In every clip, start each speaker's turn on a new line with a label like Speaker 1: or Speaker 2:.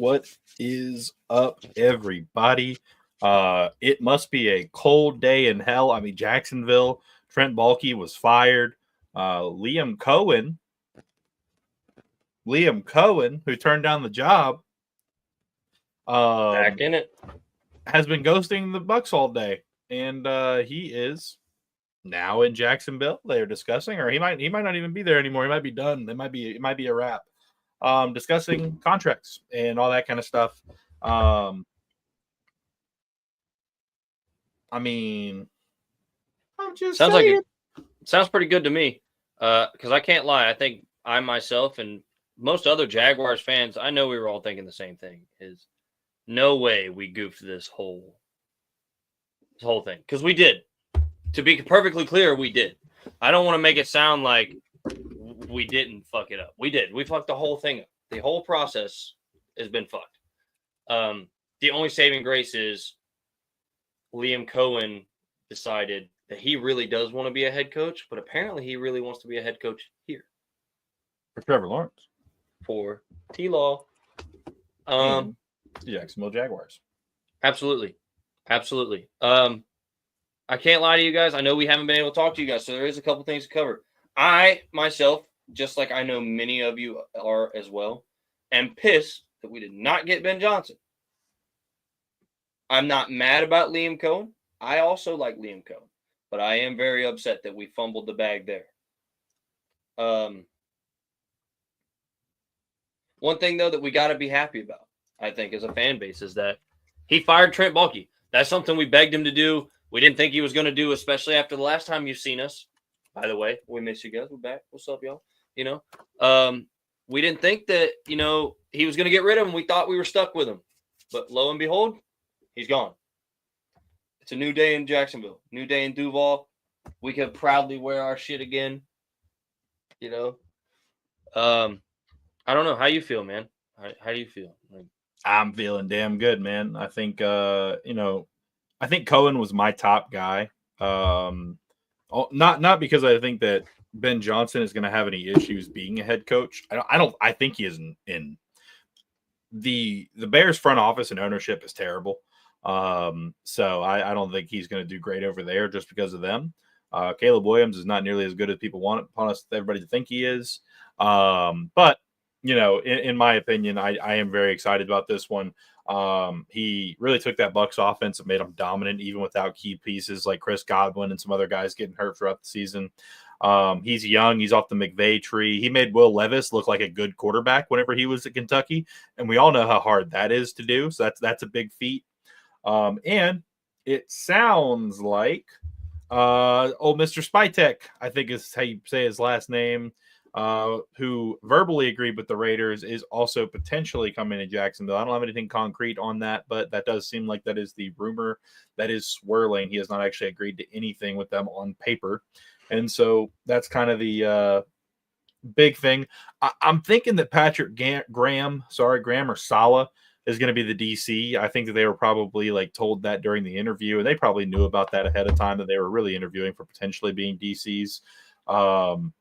Speaker 1: What is up, everybody? It must be a cold day in hell. I mean, Jacksonville, Trent Baalke was fired. Liam Coen, who turned down the job,
Speaker 2: Back in it.
Speaker 1: has been ghosting the Bucks all day, and he is now in Jacksonville. They're discussing, or he might not even be there anymore. He might be done. It might be a wrap. Discussing contracts and all that kind of stuff. I mean, I'm just
Speaker 2: sounds
Speaker 1: saying.
Speaker 2: like it sounds pretty good to me. Because I can't lie, I think I myself and most other Jaguars fans, I know we were all thinking the same thing. Is no way we goofed this whole thing, because we did. To be perfectly clear, we did. I don't want to make it sound like we didn't fuck it up. We did. We fucked the whole thing up. The whole process has been fucked. The only saving grace is Liam Coen decided that he really does want to be a head coach, but apparently he really wants to be a head coach here.
Speaker 1: For Trevor Lawrence.
Speaker 2: For Teal.
Speaker 1: The Jacksonville Jaguars.
Speaker 2: Absolutely. I can't lie to you guys. I know we haven't been able to talk to you guys, so there is a couple things to cover. I, myself, just like I know many of you are as well, am pissed that we did not get Ben Johnson. I'm not mad about Liam Coen. I also like Liam Coen, but I am very upset that we fumbled the bag there. One thing, though, that we got to be happy about, I think, as a fan base, is that he fired Trent Baalke. That's something we begged him to do. We didn't think he was going to do, especially after the last time you've seen us. By the way, we miss you guys. We're back. What's up, y'all? We didn't think that, he was going to get rid of him. We thought we were stuck with him. But lo and behold, he's gone. It's a new day in Jacksonville. New day in Duuuval. We can proudly wear our shit again. I don't know. How you feel, man? How do you feel?
Speaker 1: I'm feeling damn good, man. I think, I think Coen was my top guy. Not because I think that Ben Johnson is going to have any issues being a head coach. I think he is in the Bears front office and ownership is terrible. So I don't think he's going to do great over there just because of them. Caleb Williams is not nearly as good as people want everybody to think he is. But in my opinion, I am very excited about this one. He really took that Bucs offense and made them dominant, even without key pieces like Chris Godwin and some other guys getting hurt throughout the season. He's young. He's off the McVay tree. He made Will Levis look like a good quarterback whenever he was at Kentucky, and we all know how hard that is to do. So that's a big feat. And it sounds like old Mr. Spytek, I think is how you say his last name, who verbally agreed with the Raiders, is also potentially coming to Jacksonville. I don't have anything concrete on that, but that does seem like that is the rumor that is swirling. He has not actually agreed to anything with them on paper. And so that's kind of the big thing. I'm thinking that Patrick Graham or Saleh is going to be the DC. I think that they were probably told that during the interview, and they probably knew about that ahead of time, that they were really interviewing for potentially being DCs. I'd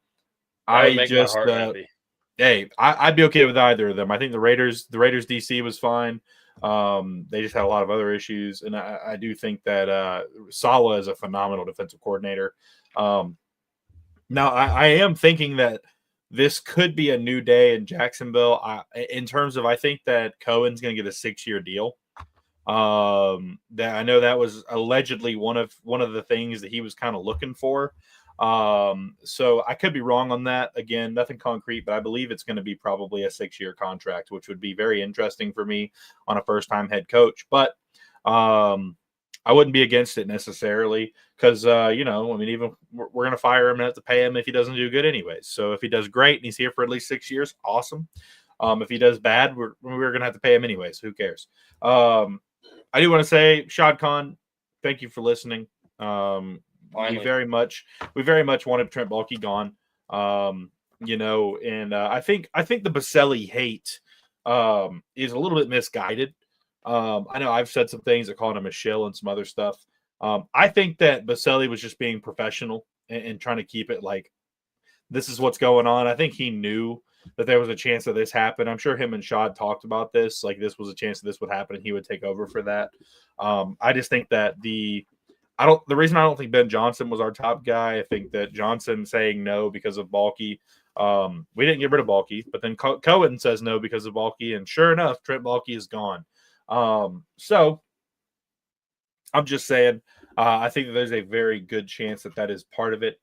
Speaker 1: be okay with either of them. I think the Raiders DC was fine. They just had a lot of other issues, and I do think that Saleh is a phenomenal defensive coordinator. Now I am thinking that this could be a new day in Jacksonville. In terms of, I think that Cohen's going to get a 6-year deal. That I know that was allegedly one of the things that he was kind of looking for. So I could be wrong on that. Again, nothing concrete, but I believe it's going to be probably a 6-year contract, which would be very interesting for me on a first-time head coach. But I wouldn't be against it necessarily because, even we're going to fire him and have to pay him if he doesn't do good anyways. So if he does great and he's here for at least 6 years, awesome. If he does bad, we're going to have to pay him anyways. Who cares? I do want to say, Shad Khan, thank you for listening. We very much wanted Trent Baalke gone. I think the Baselli hate is a little bit misguided. I know I've said some things that called him a shill and some other stuff. I think that Baselli was just being professional and trying to keep it like this is what's going on. I think he knew that there was a chance that this happened. I'm sure him and Shad talked about this. Like this was a chance that this would happen and he would take over for that. I just think that the reason I don't think Ben Johnson was our top guy, I think that Johnson saying no because of Balky. We didn't get rid of Balky, but then Coen says no because of Balky, and sure enough, Trent Balky is gone. So I'm just saying, I think that there's a very good chance that that is part of it,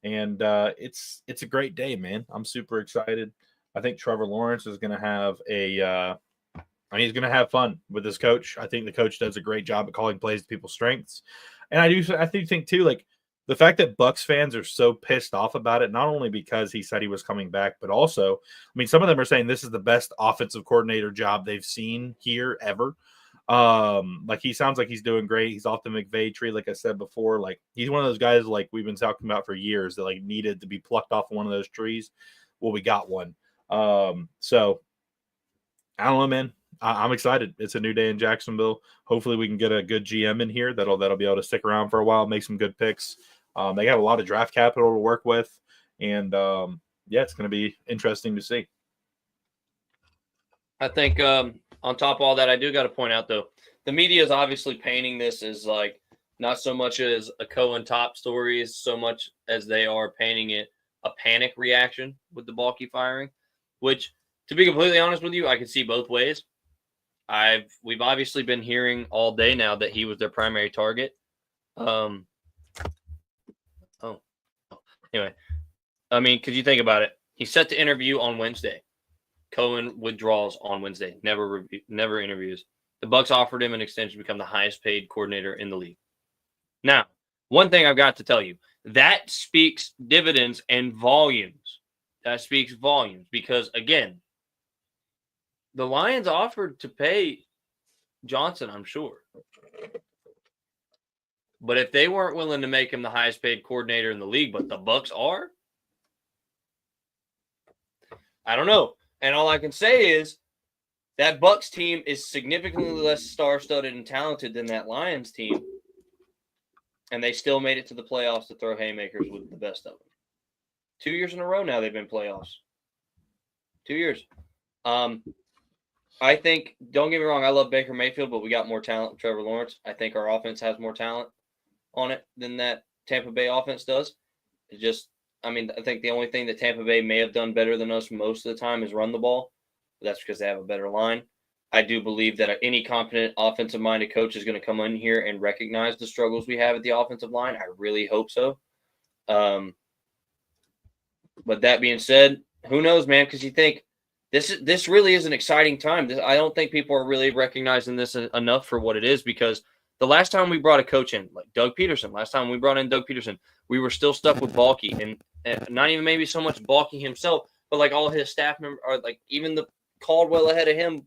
Speaker 1: and it's a great day, man. I'm super excited. I think Trevor Lawrence is going to have he's going to have fun with his coach. I think the coach does a great job at calling plays to people's strengths, and I think too, like the fact that Bucks fans are so pissed off about it, not only because he said he was coming back, but also, I mean, some of them are saying this is the best offensive coordinator job they've seen here ever. Like he sounds like he's doing great. He's off the McVay tree, like I said before. Like he's one of those guys like we've been talking about for years that like needed to be plucked off one of those trees. Well, we got one. So I don't know, man. I'm excited. It's a new day in Jacksonville. Hopefully, we can get a good GM in here that'll be able to stick around for a while, make some good picks. They got a lot of draft capital to work with, and yeah, it's going to be interesting to see.
Speaker 2: I think on top of all that, I do got to point out though, the media is obviously painting this as like not so much as a Coen top story, so much as they are painting it a panic reaction with the Balky firing. Which, to be completely honest with you, I can see both ways. We've obviously been hearing all day now that he was their primary target. Anyway, I mean, could you think about it? He's set to interview on Wednesday. Coen withdraws on Wednesday. Never interviews. The Bucks offered him an extension to become the highest paid coordinator in the league. Now, one thing I've got to tell you, that speaks dividends and volumes. That speaks volumes because, again, the Lions offered to pay Johnson, I'm sure. But if they weren't willing to make him the highest paid coordinator in the league, but the Bucks are, I don't know. And all I can say is that Bucks team is significantly less star-studded and talented than that Lions team. And they still made it to the playoffs to throw haymakers with the best of them. 2 years in a row now they've been playoffs. 2 years. I think, don't get me wrong, I love Baker Mayfield, but we got more talent with Trevor Lawrence. I think our offense has more talent on it than that Tampa Bay offense does. It's just, I mean, I think the only thing that Tampa Bay may have done better than us most of the time is run the ball. But that's because they have a better line. I do believe that any competent offensive-minded coach is going to come in here and recognize the struggles we have at the offensive line. I really hope so. But that being said, who knows, man, because you think, This really is an exciting time. I don't think people are really recognizing this enough for what it is because the last time we brought a coach in, like Doug Peterson, we were still stuck with Balky and not even maybe so much Balky himself, but like all his staff members, or like even the Caldwell ahead of him.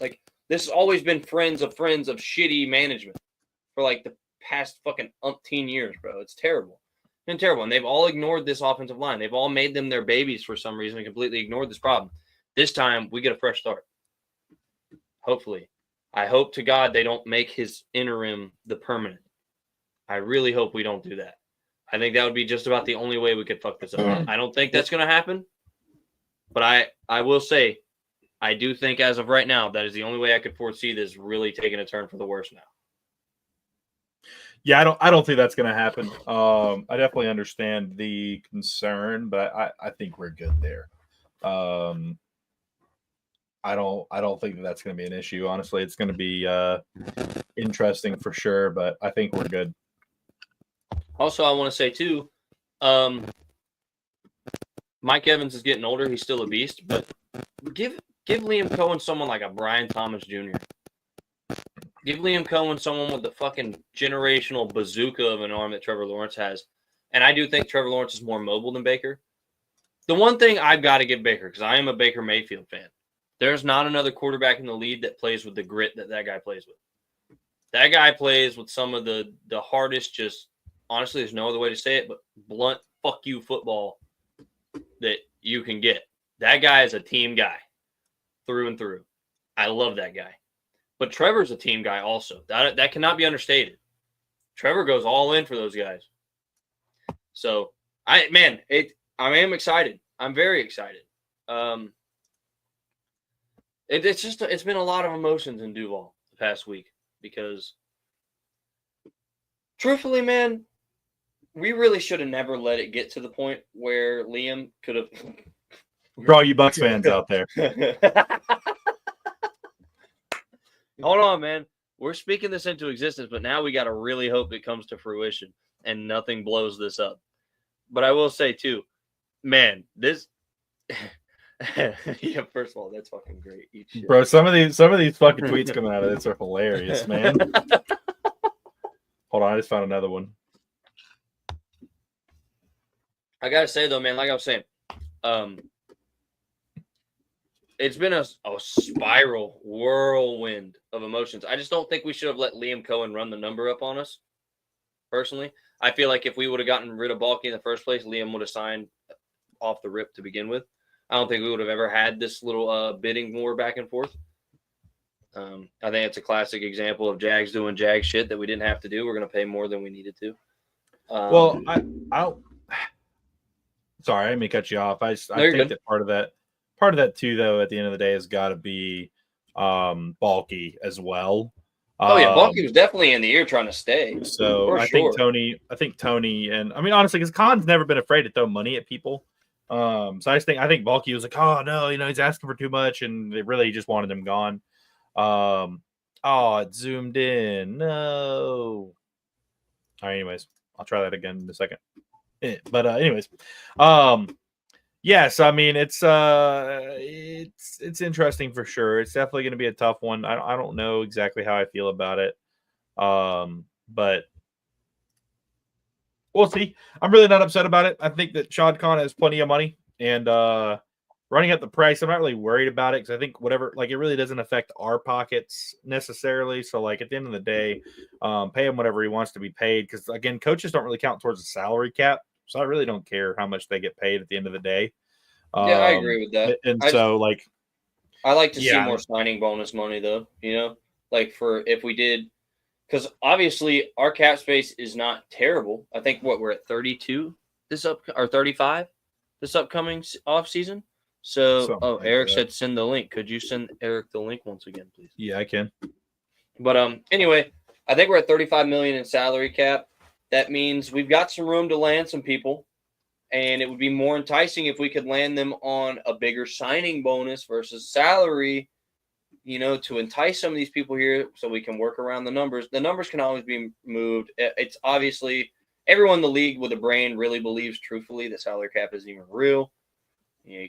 Speaker 2: Like this has always been friends of shitty management for like the past fucking umpteen years, bro. It's terrible. It's been terrible. And they've all ignored this offensive line. They've all made them their babies for some reason and completely ignored this problem. This time, we get a fresh start. Hopefully. I hope to God they don't make his interim the permanent. I really hope we don't do that. I think that would be just about the only way we could fuck this up. I don't think that's going to happen. But I will say, I do think as of right now, that is the only way I could foresee this really taking a turn for the worse now.
Speaker 1: Yeah, I don't think that's going to happen. I definitely understand the concern, but I think we're good there. I don't think that's going to be an issue. Honestly, it's going to be interesting for sure, but I think we're good.
Speaker 2: Also, I want to say too, Mike Evans is getting older. He's still a beast, but give Liam Coen someone like a Brian Thomas Jr. Give Liam Coen someone with the fucking generational bazooka of an arm that Trevor Lawrence has. And I do think Trevor Lawrence is more mobile than Baker. The one thing I've got to give Baker, because I am a Baker Mayfield fan, there's not another quarterback in the league that plays with the grit that guy plays with. That guy plays with some of the hardest, just honestly, there's no other way to say it, but blunt fuck you football that you can get. That guy is a team guy through and through. I love that guy. But Trevor's a team guy also. That cannot be understated. Trevor goes all in for those guys. So, I am excited. I'm very excited. It's been a lot of emotions in Duuuval the past week because, truthfully, man, we really should have never let it get to the point where Liam could have.
Speaker 1: For all you Bucks fans out there.
Speaker 2: Hold on, man. We're speaking this into existence, but now we got to really hope it comes to fruition and nothing blows this up. But I will say, too, man, this. Yeah, first of all, that's fucking great.
Speaker 1: Bro, some of these fucking tweets coming out of this are hilarious, man. Hold on, I just found another one.
Speaker 2: I gotta say though, man, like I was saying, it's been a spiral whirlwind of emotions. I just don't think we should have let Liam Coen run the number up on us. Personally, I feel like if we would have gotten rid of Balky in the first place, Liam would have signed off the rip to begin with. I don't think we would have ever had this little bidding war back and forth. I think it's a classic example of Jags doing Jag shit that we didn't have to do. We're going to pay more than we needed to.
Speaker 1: Well, I don't. Sorry, I didn't mean to cut you off. I think that part of that too, though, at the end of the day, has got to be Balky as well.
Speaker 2: Oh yeah, Balky was definitely in the ear trying to stay.
Speaker 1: So I think Tony, and I mean honestly, because Kahn's never been afraid to throw money at people. So I think Balky was like, oh no, he's asking for too much, and they really just wanted him gone. It zoomed in. No. All right, anyways, I'll try that again in a second. But anyways, yes, I mean it's interesting for sure. It's definitely going to be a tough one. I don't know exactly how I feel about it, but we'll see. I'm really not upset about it. I think that Shad Khan has plenty of money, and running up the price, I'm not really worried about it because I think it really doesn't affect our pockets necessarily. So, at the end of the day, pay him whatever he wants to be paid because, again, coaches don't really count towards the salary cap. So I really don't care how much they get paid at the end of the day.
Speaker 2: Yeah, I agree with that.
Speaker 1: And
Speaker 2: I like to see more signing bonus money, though. For if we did. Because obviously our cap space is not terrible. I think we're at 32 or 35 this upcoming off season. So, Eric said send the link. Could you send Eric the link once again, please?
Speaker 1: Yeah, I can.
Speaker 2: But anyway, I think we're at 35 million in salary cap. That means we've got some room to land some people, and it would be more enticing if we could land them on a bigger signing bonus versus salary. To entice some of these people here so we can work around the numbers. The numbers can always be moved. It's obviously everyone in the league with a brain really believes truthfully that salary cap isn't even real. You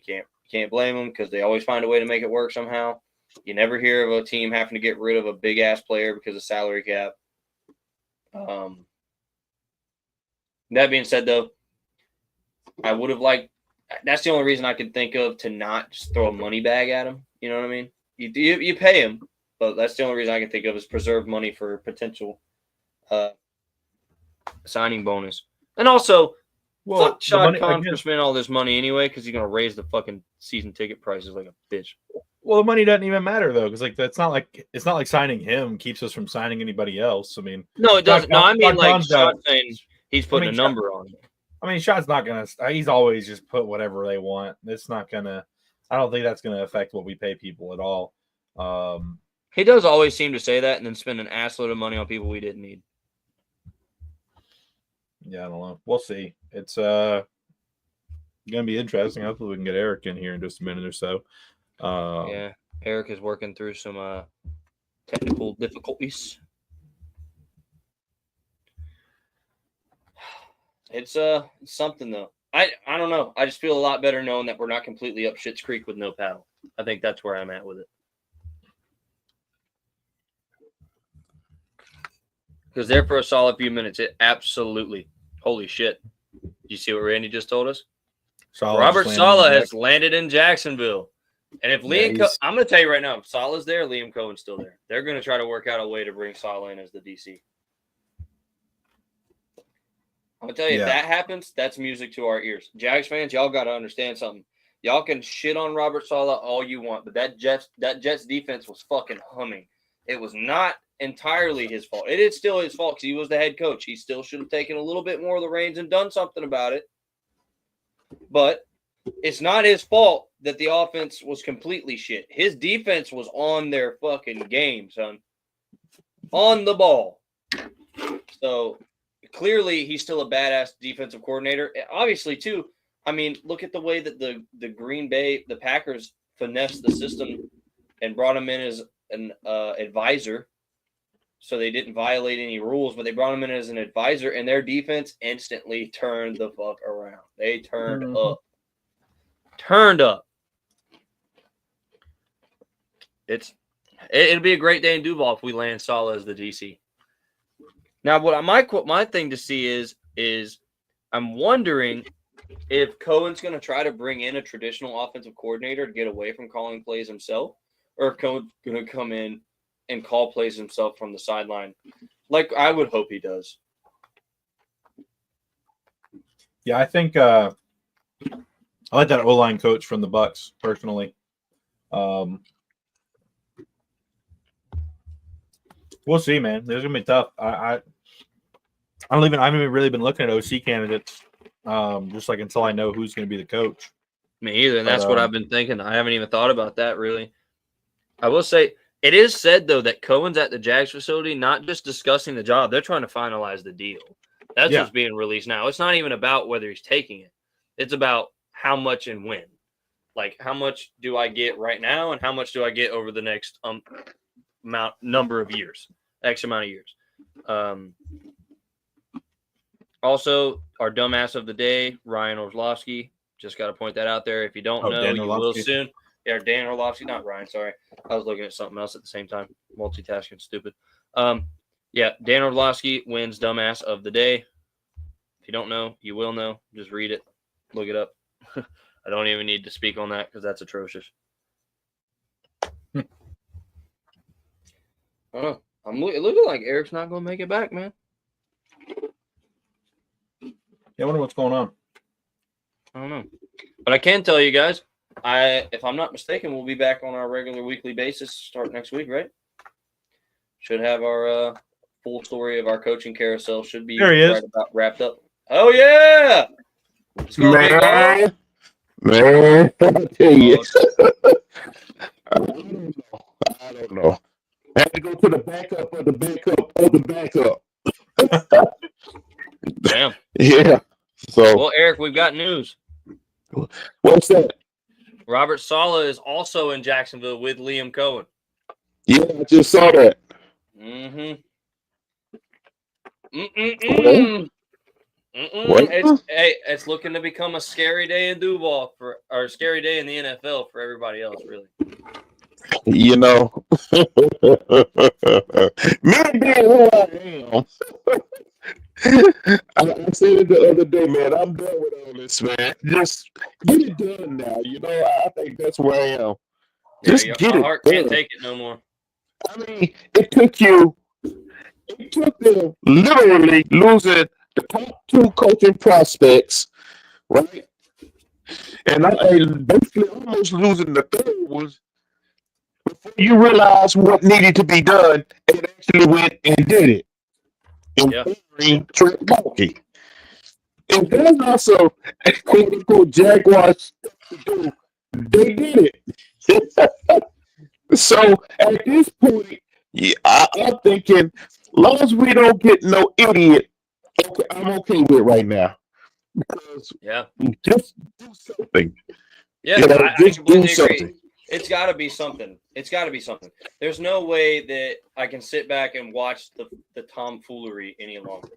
Speaker 2: can't blame them because they always find a way to make it work somehow. You never hear of a team having to get rid of a big-ass player because of salary cap. That being said, though, I would have liked – that's the only reason I could think of to not just throw a money bag at him. You know what I mean? You pay him, but that's the only reason I can think of is preserve money for potential signing bonus. And also, fuck Shad Khan for spending all this money anyway because he's going to raise the fucking season ticket prices like a bitch.
Speaker 1: Well, the money doesn't even matter though, because it's not like signing him keeps us from signing anybody else. I mean,
Speaker 2: no, it doesn't. No, I mean Shad saying he's putting a number on it.
Speaker 1: I mean, Shad's not gonna. He's always just put whatever they want. It's not gonna. I don't think that's gonna affect what we pay people at all.
Speaker 2: He does always seem to say that and then spend an assload of money on people we didn't need.
Speaker 1: Yeah, I don't know. We'll see. It's gonna be interesting. Hopefully, we can get Eric in here in just a minute or so.
Speaker 2: Yeah, Eric is working through some technical difficulties. It's something though. I don't know. I just feel a lot better knowing that we're not completely up Schitt's Creek with no paddle. I think that's where I'm at with it. Because there for a solid few minutes, it absolutely. Holy shit. Did you see what Randy just told us? Robert Saleh has landed in Jacksonville. And if I'm going to tell you right now, if Saleh's there, Liam Cohen's still there. They're going to try to work out a way to bring Saleh in as the DC. I'm going to tell you, if that happens, that's music to our ears. Jags fans, y'all got to understand something. Y'all can shit on Robert Saleh all you want, but that Jets defense was fucking humming. It was not entirely his fault. It is still his fault because he was the head coach. He still should have taken a little bit more of the reins and done something about it. But it's not his fault that the offense was completely shit. His defense was on their fucking game, son. On the ball. So clearly he's still a badass defensive coordinator. Obviously, too, I mean, look at the way that the Green Bay, the Packers finessed the system and brought him in as an advisor. So they didn't violate any rules, but they brought him in as an advisor, and their defense instantly turned the fuck around. They turned up. Turned up. It'll be a great day in Duuuval if we land Saleh as the DC. Now, what my thing to see is I'm wondering if Coen's going to try to bring in a traditional offensive coordinator to get away from calling plays himself, or if Coen's going to come in and call plays himself from the sideline, like I would hope he does.
Speaker 1: Yeah, I think I like that O-line coach from the Bucs personally. We'll see, man. This is gonna be tough. I haven't even really been looking at OC candidates, just like until I know who's going to be the coach.
Speaker 2: Me either, and that's what I've been thinking. I haven't even thought about that really. I will say it is said though that Coen's at the Jags facility, not just discussing the job; they're trying to finalize the deal. That's what's being released now. It's not even about whether he's taking it; it's about how much and when. Like, how much do I get right now, and how much do I get over the next number of years, X amount of years. Also, our dumbass of the day, Ryan Orlovsky. Just got to point that out there. If you don't know, you will soon. Yeah, Dan Orlovsky, not Ryan. Sorry, I was looking at something else at the same time. Multitasking, stupid. Yeah, Dan Orlovsky wins dumbass of the day. If you don't know, you will know. Just read it, look it up. I don't even need to speak on that because that's atrocious. It looking like Eric's not going to make it back, man.
Speaker 1: Yeah, I wonder what's going on.
Speaker 2: I don't know. But I can tell you guys, if I'm not mistaken, we'll be back on our regular weekly basis start next week, right? Should have our full story of our coaching carousel. Should be right about wrapped up. Oh, yeah!
Speaker 3: Man, I tell you. I don't know. I had to go to the backup of the backup of the backup.
Speaker 2: Damn.
Speaker 3: Yeah. So.
Speaker 2: Well, Eric, we've got news.
Speaker 3: What's that?
Speaker 2: Robert Saleh is also in Jacksonville with Liam Coen.
Speaker 3: Yeah, I just saw that.
Speaker 2: It's looking to become a scary day in Duuuval or a scary day in the NFL for everybody else, really.
Speaker 3: You know, me being who I am. I said it the other day, man. I'm done with all this, man. Just get it done now. You know, I think that's where I am. Just get it done.
Speaker 2: My heart can't take it no more.
Speaker 3: I mean, it took them literally losing the top two coaching prospects, right? And I basically almost losing the third was before you realize what needed to be done, and actually went and did it. And Trent Baalke. And there's also a quote unquote Jaguars stuff to do. They did it. So at this point, I'm thinking, as long as we don't get no idiot, I'm okay with right now. Because just do something.
Speaker 2: Yeah, you know, just do something. It's got to be something. It's got to be something. There's no way that I can sit back and watch the tomfoolery any longer.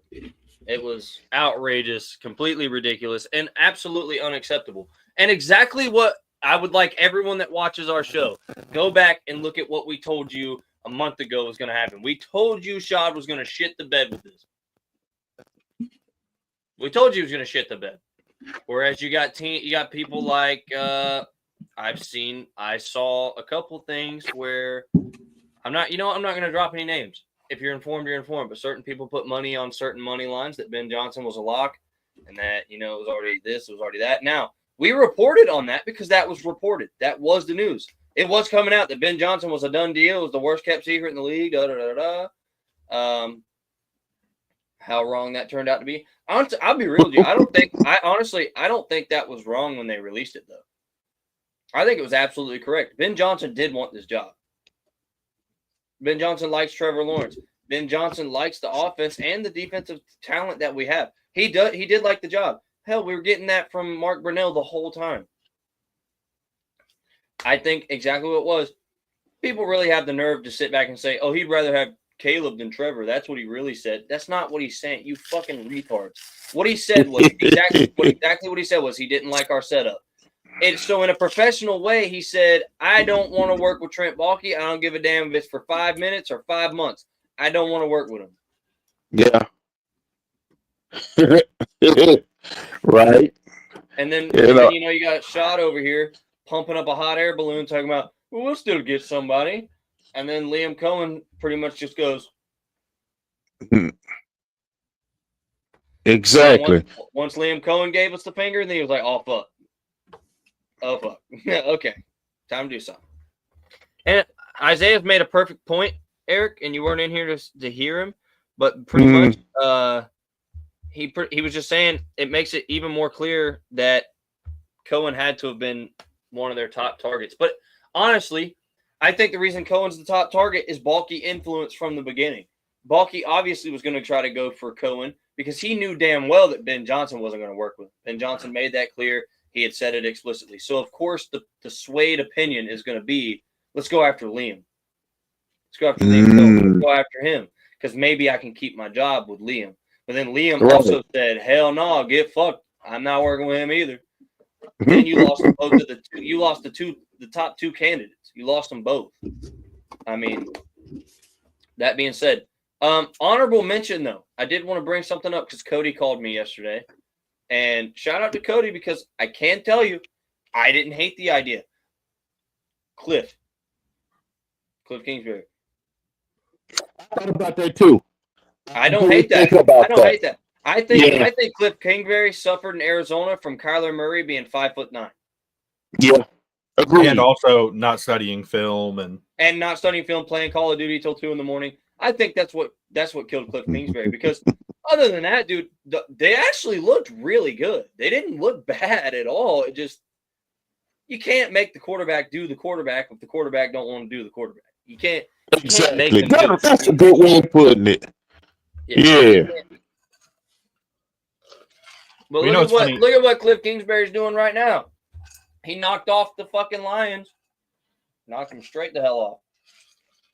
Speaker 2: It was outrageous, completely ridiculous, and absolutely unacceptable. And exactly what I would like everyone that watches our show, go back and look at what we told you a month ago was going to happen. We told you Shad was going to shit the bed with this. We told you he was going to shit the bed. Whereas you got people like I saw a couple things where I'm not going to drop any names. If you're informed, you're informed. But certain people put money on certain money lines that Ben Johnson was a lock, and that it was already this, it was already that. Now we reported on that because that was reported. That was the news. It was coming out that Ben Johnson was a done deal. It was the worst kept secret in the league. How wrong that turned out to be. I'll be real with you. I don't think that was wrong when they released it, though. I think it was absolutely correct. Ben Johnson did want this job. Ben Johnson likes Trevor Lawrence. Ben Johnson likes the offense and the defensive talent that we have. He did like the job. Hell, we were getting that from Mark Brunell the whole time. I think exactly what it was. People really have the nerve to sit back and say, oh, he'd rather have Caleb than Trevor. That's what he really said. That's not what he's saying. You fucking retards. What he said was exactly what he said was he didn't like our setup. And so in a professional way, he said, I don't want to work with Trent Baalke. I don't give a damn if it's for 5 minutes or 5 months. I don't want to work with him.
Speaker 3: Yeah. Right.
Speaker 2: And then, you got Shot over here pumping up a hot air balloon talking about, well, we'll still get somebody. And then Liam Coen pretty much just goes.
Speaker 3: Exactly.
Speaker 2: Once Liam Coen gave us the finger, then he was like, oh, fuck. Oh, fuck. Okay. Time to do something. And Isaiah's made a perfect point, Eric, and you weren't in here to hear him, but pretty much he was just saying it makes it even more clear that Coen had to have been one of their top targets. But honestly, I think the reason Cohen's the top target is Baalke influence from the beginning. Baalke obviously was going to try to go for Coen because he knew damn well that Ben Johnson wasn't going to work with him. Ben Johnson made that clear. He had said it explicitly. So, of course, the swayed opinion is going to be, let's go after Liam. Let's go after Liam Coen. Let's go after him because maybe I can keep my job with Liam. But then Liam also said, hell no, get fucked. I'm not working with him either. Then you lost both of the top two candidates. You lost them both. I mean, that being said, honorable mention though. I did want to bring something up because Cody called me yesterday, and shout out to Cody because I can tell you, I didn't hate the idea. Cliff Kingsbury.
Speaker 3: I thought about that too.
Speaker 2: I don't hate that. I don't hate that. I think Cliff Kingsbury suffered in Arizona from Kyler Murray being 5'9".
Speaker 3: Yeah, agreed.
Speaker 1: And also not studying film and
Speaker 2: not studying film, playing Call of Duty till 2 a.m. I think that's what killed Cliff Kingsbury because other than that, dude, they actually looked really good. They didn't look bad at all. It just you can't make the quarterback do the quarterback if the quarterback don't want to do the quarterback. You can't
Speaker 3: Exactly.
Speaker 2: make them
Speaker 3: That's a good way of putting it. Yeah.
Speaker 2: But look at what Cliff Kingsbury's doing right now. He knocked off the fucking Lions. Knocked them straight the hell off.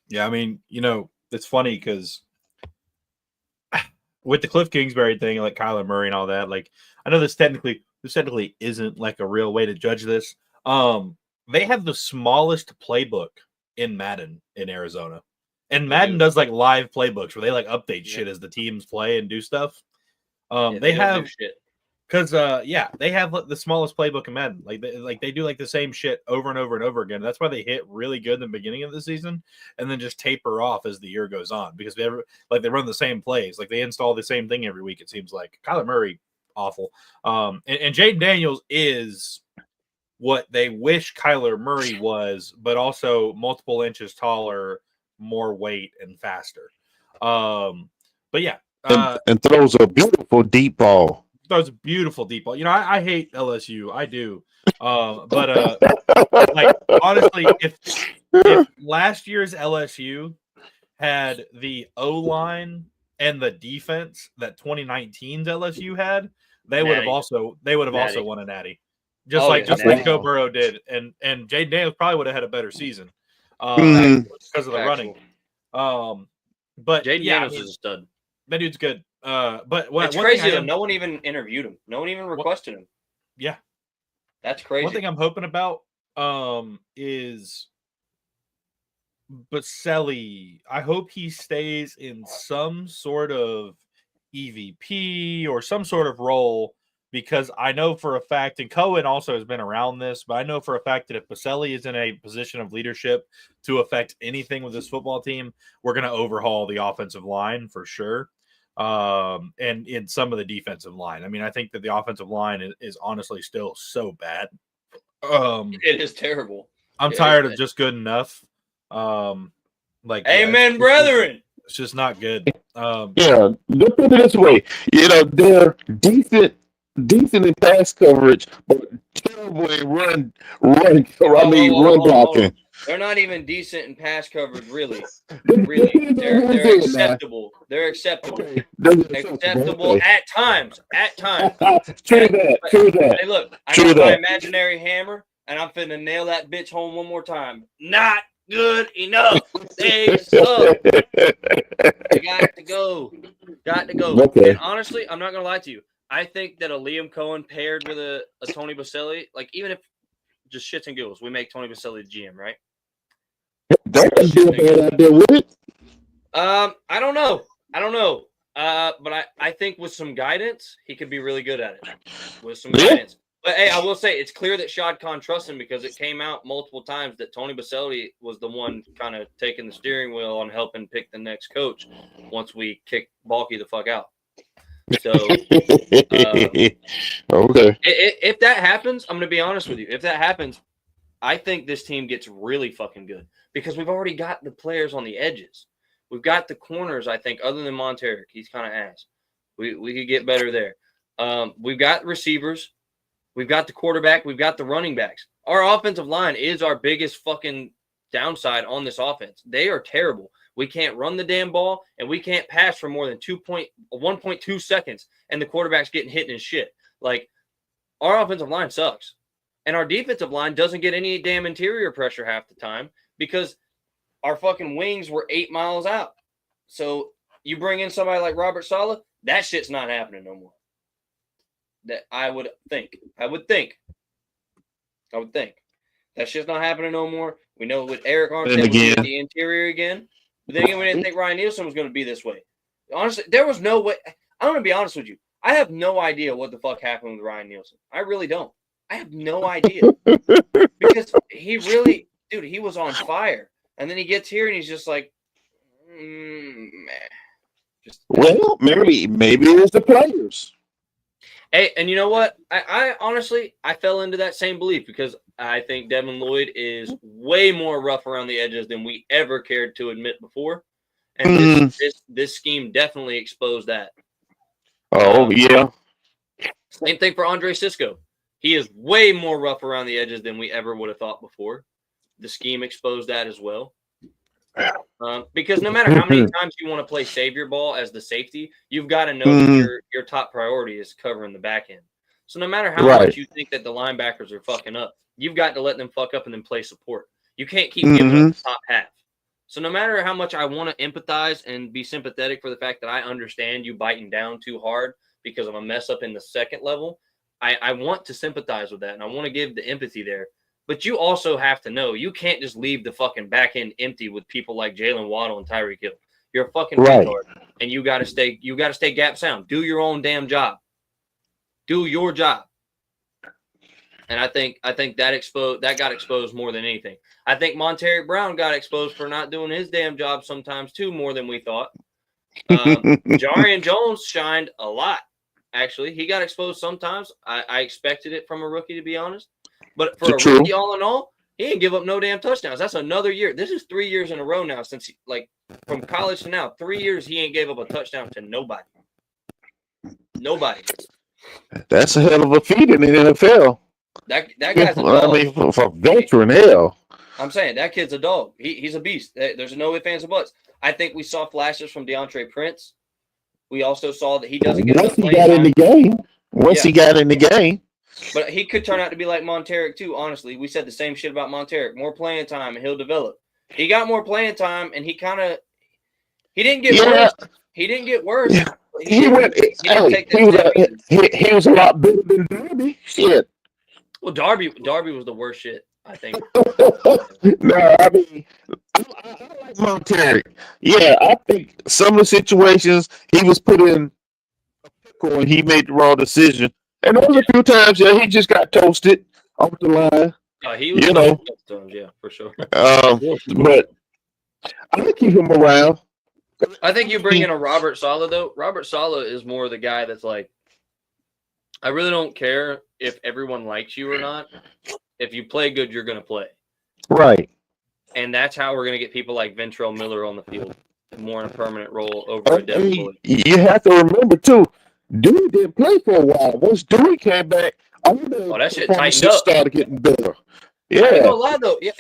Speaker 1: Yeah, I mean, it's funny because with the Cliff Kingsbury thing, like Kyler Murray and all that, like I know this technically isn't like a real way to judge this. They have the smallest playbook in Madden in Arizona. And Madden does like live playbooks where they like update shit as the teams play and do stuff. They have because they have the smallest playbook in Madden. They do like the same shit over and over and over again. That's why they hit really good in the beginning of the season and then just taper off as the year goes on because they run the same plays. Like they install the same thing every week. It seems like Kyler Murray awful. And Jaden Daniels is what they wish Kyler Murray was, but also multiple inches taller, more weight, and faster. But yeah.
Speaker 3: And throws a beautiful deep ball.
Speaker 1: Throws a beautiful deep ball. I hate LSU. I do. But like honestly, if last year's LSU had the O-line and the defense that 2019's LSU had, they would have also won a natty. Just like Joe Burrow did. And Jaden Daniels probably would have had a better season. Because of the running. But
Speaker 2: Jaden Daniels is a stud.
Speaker 1: That dude's good. But
Speaker 2: it's crazy though. No one even interviewed him. No one even requested him.
Speaker 1: Yeah,
Speaker 2: that's crazy.
Speaker 1: One thing I'm hoping about is Baselli. I hope he stays in some sort of EVP or some sort of role because I know for a fact, and Coen also has been around this, but I know for a fact that if Baselli is in a position of leadership to affect anything with this football team, we're going to overhaul the offensive line for sure. And in some of the defensive line. I mean, I think that the offensive line is honestly still so bad.
Speaker 2: It is terrible.
Speaker 1: I'm tired of just good enough.
Speaker 2: Amen, brethren.
Speaker 1: It's just not good.
Speaker 3: Let's put it this way. They're decent decent in pass coverage, but terrible in run. Run
Speaker 2: Hold on.
Speaker 3: blocking.
Speaker 2: They're not even decent in pass coverage, really.
Speaker 3: Really,
Speaker 2: They're acceptable. They're acceptable.
Speaker 3: Okay.
Speaker 2: Acceptable
Speaker 3: Okay.
Speaker 2: at times. At times.
Speaker 3: True that.
Speaker 2: Hey, look, I
Speaker 3: True
Speaker 2: got my
Speaker 3: that.
Speaker 2: imaginary hammer, and I'm finna nail that bitch home one more time. Not good enough. They suck. They got to go. Got to go.
Speaker 3: Okay.
Speaker 2: And honestly, I'm not gonna lie to you. I think that a Liam Coen paired with a Tony Baselli, like even if just shits and giggles, we make Tony Baselli the GM, right?
Speaker 3: That would be a bad idea, would it?
Speaker 2: I don't know. But I think with some guidance, he could be really good at it. With some guidance. But hey, I will say it's clear that Shad Khan trusts him because it came out multiple times that Tony Baselli was the one kind of taking the steering wheel on helping pick the next coach once we kicked Balky the fuck out. So
Speaker 3: okay.
Speaker 2: If that happens, I'm going to be honest with you. If that happens, I think this team gets really fucking good because we've already got the players on the edges. We've got the corners, I think, other than Monteric. He's kind of ass. We could get better there. We've got receivers. We've got the quarterback. We've got the running backs. Our offensive line is our biggest fucking downside on this offense. They are terrible. We can't run the damn ball, and we can't pass for more than 1.2 seconds, and the quarterback's getting hit in his shit. Like, our offensive line sucks. And our defensive line doesn't get any damn interior pressure half the time because our fucking wings were 8 miles out. So you bring in somebody like Robert Saleh, that shit's not happening no more. That I would think. That shit's not happening no more. We know with Eric Armstead would be the interior again. But then again, we didn't think Ryan Nielsen was going to be this way. Honestly, there was no way. I'm going to be honest with you. I have no idea what the fuck happened with Ryan Nielsen. I really don't. I have no idea. Because he really, dude, he was on fire. And then he gets here and he's just like,
Speaker 3: well, maybe it's the players.
Speaker 2: Hey, and you know what? I honestly, I fell into that same belief because I think Devin Lloyd is way more rough around the edges than we ever cared to admit before. And this scheme definitely exposed that.
Speaker 3: Oh, yeah.
Speaker 2: Same thing for Andre Sisco. He is way more rough around the edges than we ever would have thought before. The scheme exposed that as well. Because no matter how many times you want to play savior ball as the safety, you've got to know that your top priority is covering the back end. So no matter how much you think that the linebackers are fucking up, you've got to let them fuck up and then play support. You can't keep giving up the top half. So no matter how much I want to empathize and be sympathetic for the fact that I understand you biting down too hard because of a mess up in the second level, I want to sympathize with that and I want to give the empathy there. But you also have to know you can't just leave the fucking back end empty with people like Jalen Waddle and Tyreek Hill. You're a fucking retard, and you gotta stay gap sound. Do your own damn job. Do your job. And I think that got exposed more than anything. I think Monteric Brown got exposed for not doing his damn job sometimes too, more than we thought. Jarian Jones shined a lot. Actually, he got exposed sometimes. I expected it from a rookie, to be honest. But for a rookie, all in all, he didn't give up no damn touchdowns. That's another year. This is 3 years in a row now since, from college to now. 3 years he ain't gave up a touchdown to nobody. Nobody.
Speaker 3: That's a hell of a feat in the NFL.
Speaker 2: That guy's a dog.
Speaker 3: I mean, for veteran, hell.
Speaker 2: I'm saying that kid's a dog. He's a beast. There's no ifs, ands, or buts. I think we saw flashes from DeAndre Prince. We also saw that he doesn't get enough playing time.
Speaker 3: Once he got in the game.
Speaker 2: But he could turn out to be like Monteric too, honestly. We said the same shit about Monteric. More playing time and he'll develop. He got more playing time and he didn't get worse. He didn't get worse.
Speaker 3: He was a lot better than Darby. Shit.
Speaker 2: Well, Darby was the worst shit, I think.
Speaker 3: No, I mean, I like Monteric. Yeah, I think some of the situations he was put in a pickle and he made the wrong decision. And there was a few times, he just got toasted off the line.
Speaker 2: He was yeah, for sure.
Speaker 3: But I would keep him around.
Speaker 2: I think you bring in a Robert Saleh, though. Robert Saleh is more the guy that's like, I really don't care if everyone likes you or not. If you play good, you're going to play.
Speaker 3: Right.
Speaker 2: And that's how we're going to get people like Ventrell Miller on the field, more in a permanent role over a Devin Lloyd.
Speaker 3: You have to remember, too, Dewey didn't play for a while. Once Dewey came back, all the
Speaker 2: that shit tightened
Speaker 3: performances
Speaker 2: up.
Speaker 3: started getting better.
Speaker 2: I ain't
Speaker 3: Yeah.
Speaker 2: gonna lie though, yeah,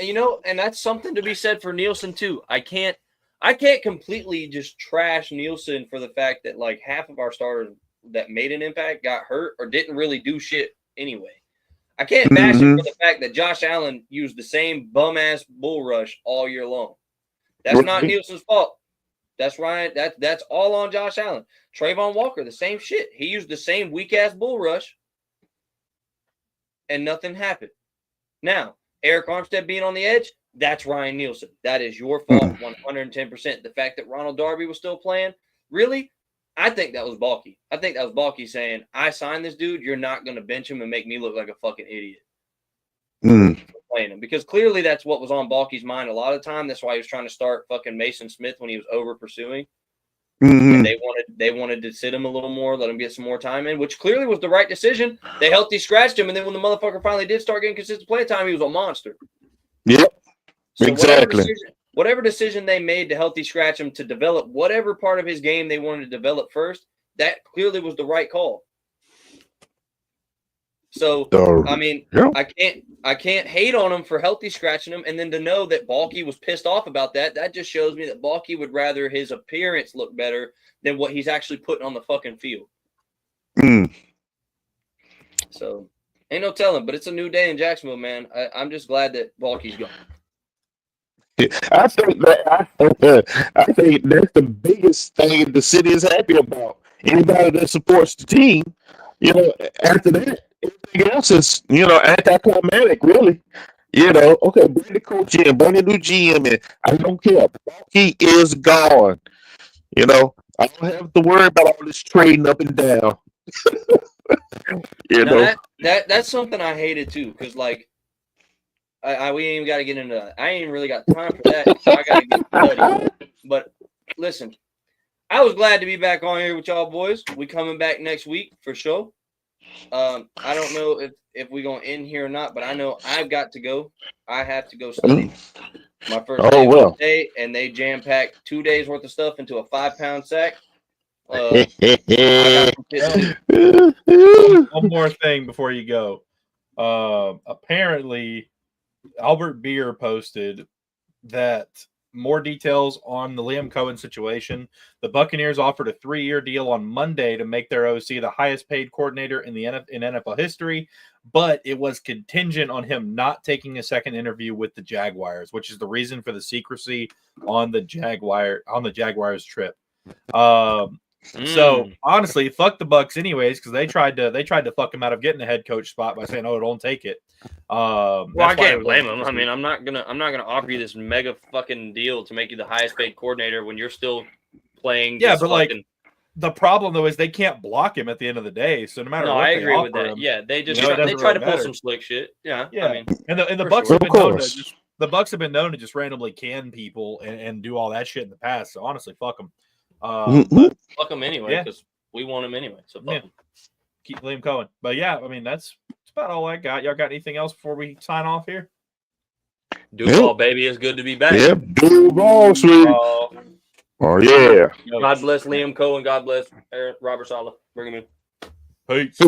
Speaker 2: and that's something to be said for Nielsen too. I can't completely just trash Nielsen for the fact that like half of our starters that made an impact got hurt or didn't really do shit anyway. I can't bash him for the fact that Josh Allen used the same bum ass bull rush all year long. That's not Nielsen's fault. That's Ryan. That's all on Josh Allen. Trayvon Walker, the same shit. He used the same weak ass bull rush, and nothing happened. Now, Eric Armstead being on the edge, that's Ryan Nielsen. That is your fault, 110%. The fact that Ronald Darby was still playing, really, I think that was Balky. I think that was Balky saying, I signed this dude, you're not going to bench him and make me look like a fucking idiot. Playing him. Because clearly that's what was on Balky's mind a lot of the time. That's why he was trying to start fucking Mason Smith when he was over pursuing. And they wanted to sit him a little more, let him get some more time in, which clearly was the right decision. They healthy scratched him, and then when the motherfucker finally did start getting consistent playing time, he was a monster.
Speaker 3: Yep.
Speaker 2: So
Speaker 3: exactly.
Speaker 2: Whatever decision they made to healthy scratch him to develop whatever part of his game they wanted to develop first, that clearly was the right call. So I mean, I can't hate on him for healthy scratching him, and then to know that Balky was pissed off about that just shows me that Balky would rather his appearance look better than what he's actually putting on the fucking field. So ain't no telling, but it's a new day in Jacksonville, man. I'm just glad that Balky's gone.
Speaker 3: I think that's the biggest thing the city is happy about. Anybody that supports the team, after that, everything else is, anticlimactic, really. Okay, bring the coach in, bring the new GM in. I don't care. He is gone. I don't have to worry about all this trading up and down.
Speaker 2: That's something I hated too, because like we ain't even got to get into that. I ain't even really got time for that. So I got to get studying. But listen, I was glad to be back on here with y'all boys. We coming back next week for sure. I don't know if we're going to end here or not, but I know I've got to go. I have to go study. My first day, and they jam-packed 2 days worth of stuff into a 5-pound sack.
Speaker 1: One more thing before you go. Apparently, Albert Beer posted that more details on the Liam Coen situation. The Buccaneers offered a 3-year deal on Monday to make their OC the highest paid coordinator in NFL history, but it was contingent on him not taking a second interview with the Jaguars, which is the reason for the secrecy on the Jaguars trip. So honestly, fuck the Bucs anyways, because they tried to fuck him out of getting a head coach spot by saying, "Oh, don't take it."
Speaker 2: Well, I can't blame him. I mean, I'm not gonna offer you this mega fucking deal to make you the highest paid coordinator when you're still playing.
Speaker 1: Yeah, but like the problem though is they can't block him at the end of the day. So no matter what, I agree with that.
Speaker 2: Yeah, they just try to pull some slick shit. Yeah. I mean,
Speaker 1: and the Bucs have been known to the Bucs have been known to just randomly can people and do all that shit in the past. So honestly, fuck them.
Speaker 2: But fuck them anyway, because we want him anyway. So fuck him.
Speaker 1: Keep Liam Coen. But yeah, I mean that's about all I got. Y'all got anything else before we sign off here?
Speaker 2: Duuuval, baby, it's good to be back.
Speaker 3: Yep, Duuuval, sweet. Oh yeah.
Speaker 2: God bless Liam Coen. God bless Robert Saleh. Bring him in.
Speaker 1: Peace.